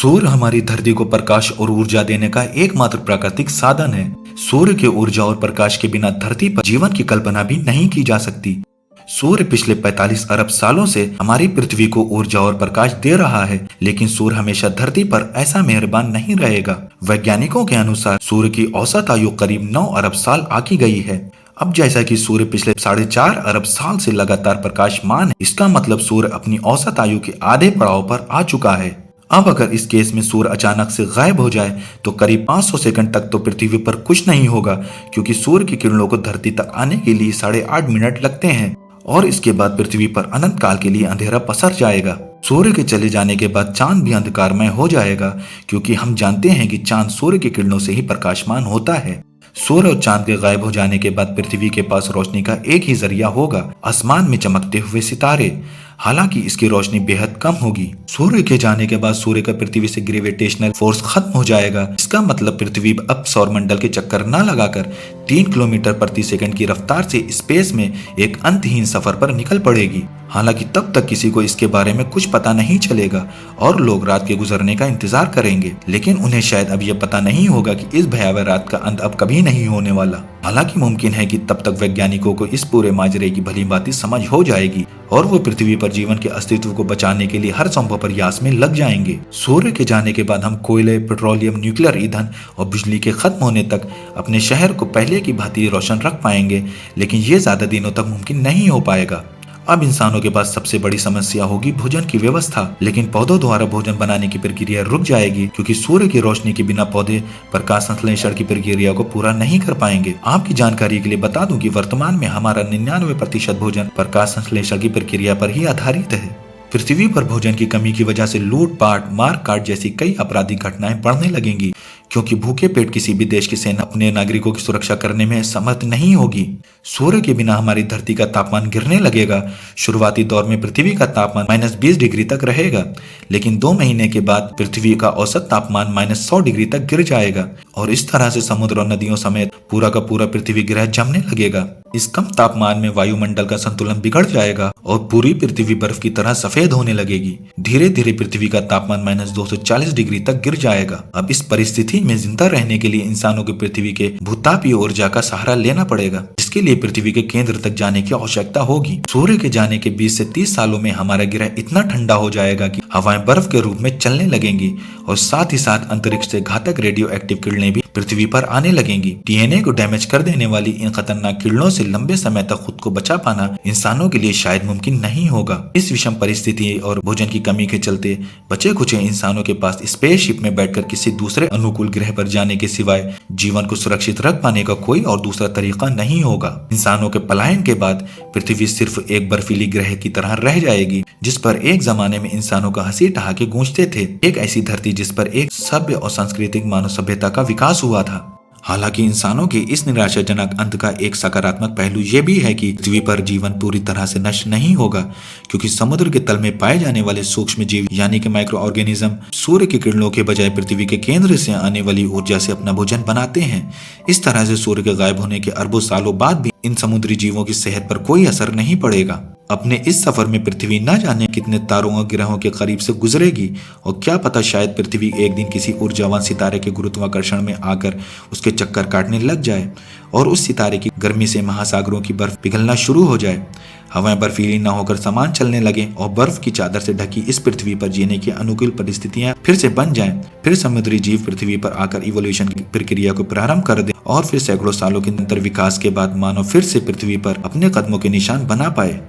सूर्य हमारी धरती को प्रकाश और ऊर्जा देने का एकमात्र प्राकृतिक साधन है। सूर्य के ऊर्जा और प्रकाश के बिना धरती पर जीवन की कल्पना भी नहीं की जा सकती। सूर्य पिछले 45 अरब सालों से हमारी पृथ्वी को ऊर्जा और प्रकाश दे रहा है, लेकिन सूर्य हमेशा धरती पर ऐसा मेहरबान नहीं रहेगा। वैज्ञानिकों के अनुसार सूर्य की औसत आयु करीब 9 अरब साल आकी गई है। अब जैसा कि सूर्य पिछले 4.5 अरब साल से लगातार प्रकाशमान है, इसका मतलब सूर्य अपनी औसत आयु के आधे पड़ाव पर आ चुका है। अब अगर इस केस में सूर्य अचानक से गायब हो जाए तो करीब 500 सेकंड तक तो पृथ्वी पर कुछ नहीं होगा, क्योंकि सूर्य की किरणों को धरती तक आने के लिए 8.5 मिनट लगते हैं और इसके बाद पृथ्वी पर अनंत काल के लिए अंधेरा पसर जाएगा। सूर्य के चले जाने के बाद चांद भी अंधकारमय हो जाएगा, क्योंकि हम जानते हैं कि चांद सूर्य की किरणों से ही प्रकाशमान होता है। सूर्य और चांद के गायब हो जाने के बाद पृथ्वी के पास रोशनी का एक ही जरिया होगा, आसमान में चमकते हुए सितारे। हालांकि इसकी रोशनी बेहद कम होगी। सूर्य के जाने के बाद सूर्य का पृथ्वी से ग्रेविटेशनल फोर्स खत्म हो जाएगा। इसका मतलब पृथ्वी अब सौरमंडल के चक्कर न लगाकर 3 किलोमीटर प्रति सेकंड की रफ्तार से स्पेस में एक अंतहीन सफर पर निकल पड़ेगी। हालांकि तब तक किसी को इसके बारे में कुछ पता नहीं चलेगा और लोग रात के गुजरने का इंतजार करेंगे, लेकिन उन्हें शायद अब यह पता नहीं होगा कि इस भयावह रात का अंत अब कभी नहीं होने वाला। हालांकि मुमकिन है कि तब तक वैज्ञानिकों को इस पूरे माजरे की भली भांति समझ हो जाएगी और वो पृथ्वी पर जीवन के अस्तित्व को बचाने के लिए हर संभव प्रयास में लग जाएंगे। सूर्य के जाने के बाद हम कोयले, पेट्रोलियम, न्यूक्लियर ईंधन और बिजली के खत्म होने तक अपने शहर को पहले की भांति रोशन रख पाएंगे, लेकिन ये ज्यादा दिनों तक मुमकिन नहीं हो पाएगा। अब इंसानों के पास सबसे बड़ी समस्या होगी भोजन की व्यवस्था, लेकिन पौधों द्वारा भोजन बनाने की प्रक्रिया रुक जाएगी, क्योंकि सूर्य की रोशनी के बिना पौधे प्रकाश संश्लेषण की प्रक्रिया को पूरा नहीं कर पाएंगे। आपकी जानकारी के लिए बता दूं कि वर्तमान में हमारा 99% भोजन प्रकाश संश्लेषण की प्रक्रिया पर ही आधारित है। पृथ्वी पर भोजन की कमी की वजह से लूटपाट, मारकाट जैसी कई आपराधिक घटनाएं बढ़ने लगेंगी, क्योंकि भूखे पेट किसी भी देश की सेना अपने नागरिकों की सुरक्षा करने में समर्थ नहीं होगी। सूर्य के बिना हमारी धरती का तापमान गिरने लगेगा। शुरुआती दौर में पृथ्वी का तापमान -20 डिग्री तक रहेगा, लेकिन 2 महीने के बाद पृथ्वी का औसत तापमान -100 डिग्री तक गिर जाएगा और इस तरह से समुद्र और नदियों समेत पूरा का पूरा पृथ्वी ग्रह जमने लगेगा। इस कम तापमान में वायुमंडल का संतुलन बिगड़ जाएगा और पूरी पृथ्वी बर्फ की तरह सफेद होने लगेगी। धीरे धीरे पृथ्वी का तापमान -240 डिग्री तक गिर जाएगा। अब इस परिस्थिति में जिंदा रहने के लिए इंसानों को पृथ्वी के भूतापीय ऊर्जा का सहारा लेना पड़ेगा, जिसके लिए पृथ्वी के केंद्र तक जाने की आवश्यकता होगी। सूर्य के जाने के 20 से 30 सालों में हमारा ग्रह इतना ठंडा हो जाएगा कि हवाएं बर्फ के रूप में चलने लगेंगी और साथ ही साथ अंतरिक्ष से घातक रेडियो एक्टिव किरणें भी पृथ्वी पर आने लगेंगी। डीएनए को डैमेज कर देने वाली इन खतरनाक किरणों से लंबे समय तक खुद को बचा पाना इंसानों के लिए शायद मुमकिन नहीं होगा। इस विषम परिस्थिति और भोजन की कमी के चलते बचे कुछ इंसानों के पास स्पेसशिप में बैठकर किसी दूसरे अनुकूल ग्रह पर जाने के सिवाय जीवन को सुरक्षित रख पाने का कोई और दूसरा तरीका नहीं होगा। इंसानों के पलायन के बाद पृथ्वी सिर्फ एक बर्फीली ग्रह की तरह रह जाएगी, जिस पर एक जमाने में इंसानों का हंसी ठहाके गूंजते थे। एक ऐसी धरती जिस पर एक सभ्य और सांस्कृतिक मानव सभ्यता का विकास हुआ था। हालांकि इंसानों के इस निराशाजनक अंत का एक सकारात्मक पहलू ये भी है कि पृथ्वी पर जीवन पूरी तरह से नष्ट नहीं होगा, क्योंकि समुद्र के तल में पाए जाने वाले सूक्ष्म जीव यानी कि माइक्रो ऑर्गेनिज्म सूर्य की किरणों के बजाय पृथ्वी के केंद्र से आने वाली ऊर्जा से अपना भोजन बनाते हैं। इस तरह से सूर्य के गायब होने के अरबों सालों बाद भी इन समुद्री जीवों की सेहत पर कोई असर नहीं पड़ेगा। अपने इस सफर में पृथ्वी न जाने कितने तारों और ग्रहों के करीब से गुजरेगी और क्या पता शायद पृथ्वी एक दिन किसी ऊर्जावान सितारे के गुरुत्वाकर्षण में आकर उसके चक्कर काटने लग जाए और उस सितारे की गर्मी से महासागरों की बर्फ पिघलना शुरू हो जाए। हवाएं बर्फीली न होकर सामान चलने लगे और बर्फ की चादर से ढकी इस पृथ्वी पर जीने की अनुकूल परिस्थितियां फिर से बन जाएं। फिर समुद्री जीव पृथ्वी पर आकर इवोल्यूशन की प्रक्रिया को प्रारंभ कर दे और फिर सैकड़ों सालों के अंतर विकास के बाद मानव फिर से पृथ्वी पर अपने कदमों के निशान बना पाए।